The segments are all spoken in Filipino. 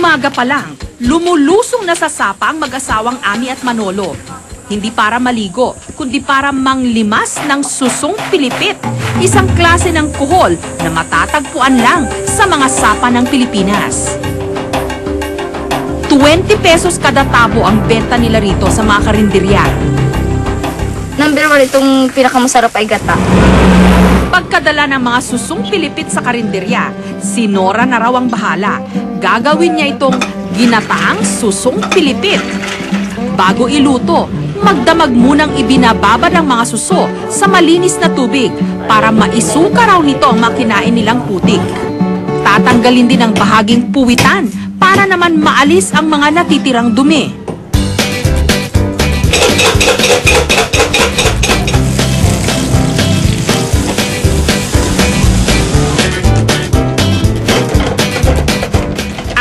Umaga pa lang, lumulusong na sa sapa ang mag-asawang Ami at Manolo. Hindi para maligo, kundi para manglimas ng susong pilipit, isang klase ng kuhol na matatagpuan lang sa mga sapa ng Pilipinas. 20 pesos kada tabo ang benta nila rito sa mga karinderya. Number 1 itong pinakamasarap ay gata. Pagkadala ng mga susong pilipit sa karinderya, si Nora na raw ang bahala. Gagawin niya itong ginataang susong pilipit. Bago iluto, magdamag munang ibinababa ng mga suso sa malinis na tubig para maisuka raw nito ang makinain nilang putik. Tatanggalin din ang bahaging puwitan para naman maalis ang mga natitirang dumi.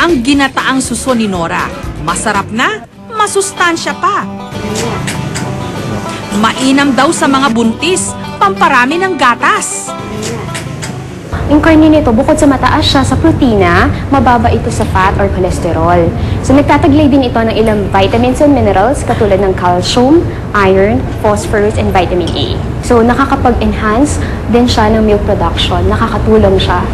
Ang ginataang suso ni Nora, masarap na, masustansya pa. Mainam daw sa mga buntis, pamparami ng gatas. Yung karne nito, bukod sa mataas siya sa protina, mababa ito sa fat or cholesterol. So nagtataglay din ito ng ilang vitamins and minerals katulad ng calcium, iron, phosphorus, and vitamin A. So nakakapag-enhance din siya ng milk production, nakakatulong siya.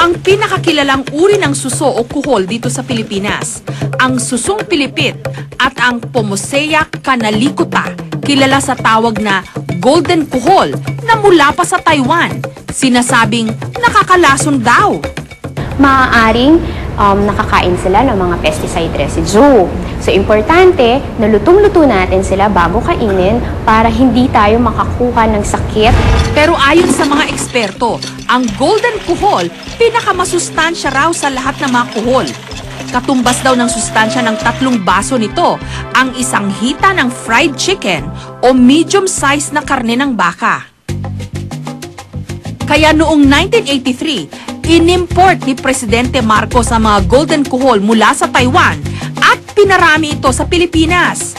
Ang pinakakilalang uri ng suso o kuhol dito sa Pilipinas, ang susong pilipit at ang Pomosea canalicota, kilala sa tawag na golden kuhol na mula pa sa Taiwan. Sinasabing nakakalason daw. Maaaring nakakain sila ng mga pesticide residue. So, importante na lutong-luto natin sila bago kainin para hindi tayo makakuha ng sakit. Pero ayon sa mga eksperto, ang golden kuhol, pinakamasustansya raw sa lahat ng mga kuhol. Katumbas daw ng sustansya ng 3 baso nito, ang isang hita ng fried chicken o medium size na karne ng baka. Kaya noong 1983, inimport ni Presidente Marcos ang mga golden kuhol mula sa Taiwan at pinarami ito sa Pilipinas.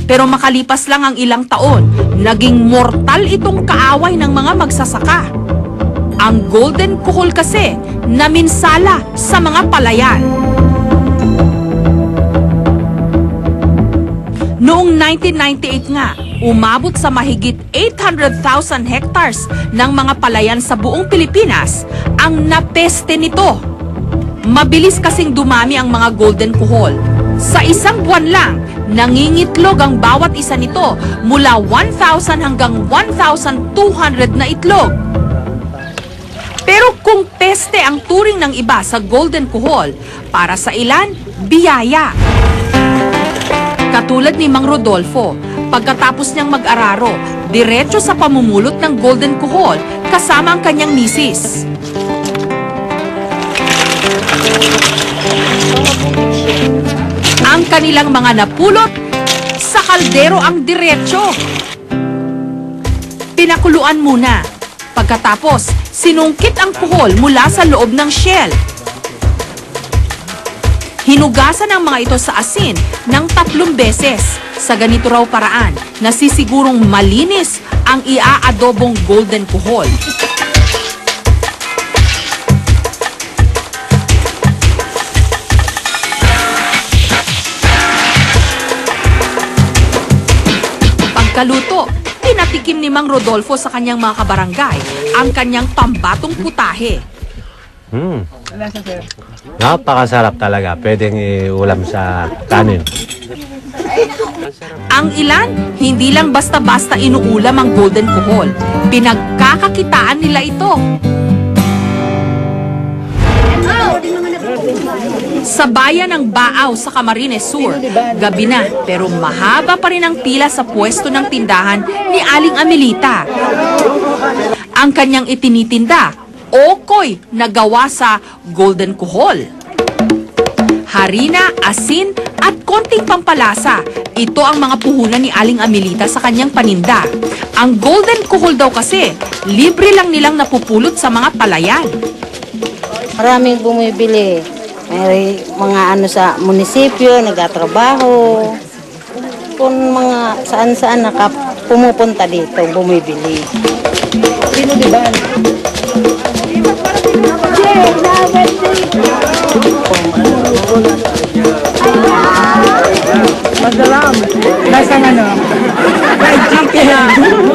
Pero makalipas lang ang ilang taon, naging mortal itong kaaway ng mga magsasaka. Ang golden kuhol kasi naminsala sa mga palayan. Noong 1998 nga, umabot sa mahigit 800,000 hectares ng mga palayan sa buong Pilipinas ang napeste nito. Mabilis kasing dumami ang mga golden kuhol. Sa isang buwan lang, nangingitlog ang bawat isa nito mula 1,000 hanggang 1,200 na itlog. Pero kung peste ang turing ng iba sa golden kuhol, para sa ilan, biyaya. Katulad ni Mang Rodolfo, pagkatapos niyang mag-araro, diretso sa pamumulot ng golden kuhol kasama ang kanyang misis. Ang kanilang mga napulot, sa kaldero ang diretso. Pinakuluan muna. Pagkatapos, sinungkit ang kuhol mula sa loob ng shell. Hinugasan ang mga ito sa asin ng 3 beses. Sa ganito raw paraan, nasisigurong malinis ang iaadobong golden kuhol. Pagkaluto, pinatikim ni Mang Rodolfo sa kanyang mga kabarangay ang kanyang pambatong putahe. Napakasarap talaga. Pwedeng iulam sa kanin. Ang ilan, hindi lang basta-basta inuulam ang golden kuhol. Pinagkakakitaan nila ito. Sa bayan ng Baaw sa Camarines Sur, gabi na pero mahaba pa rin ang pila sa pwesto ng tindahan ni Aling Amelita. Ang kanyang itinitinda, okoy na gawa sa golden kuhol. Harina, asin at konting pampalasa. Ito ang mga puhunan ni Aling Amelita sa kanyang paninda. Ang golden kuhol daw kasi, libre lang nilang napupulot sa mga palayan. Maraming bumibili. May mga sa munisipyo, nagtatrabaho. Kung mga saan-saan pumupunta dito, bumibili. Sino di ba? ng ano? Fried chicken.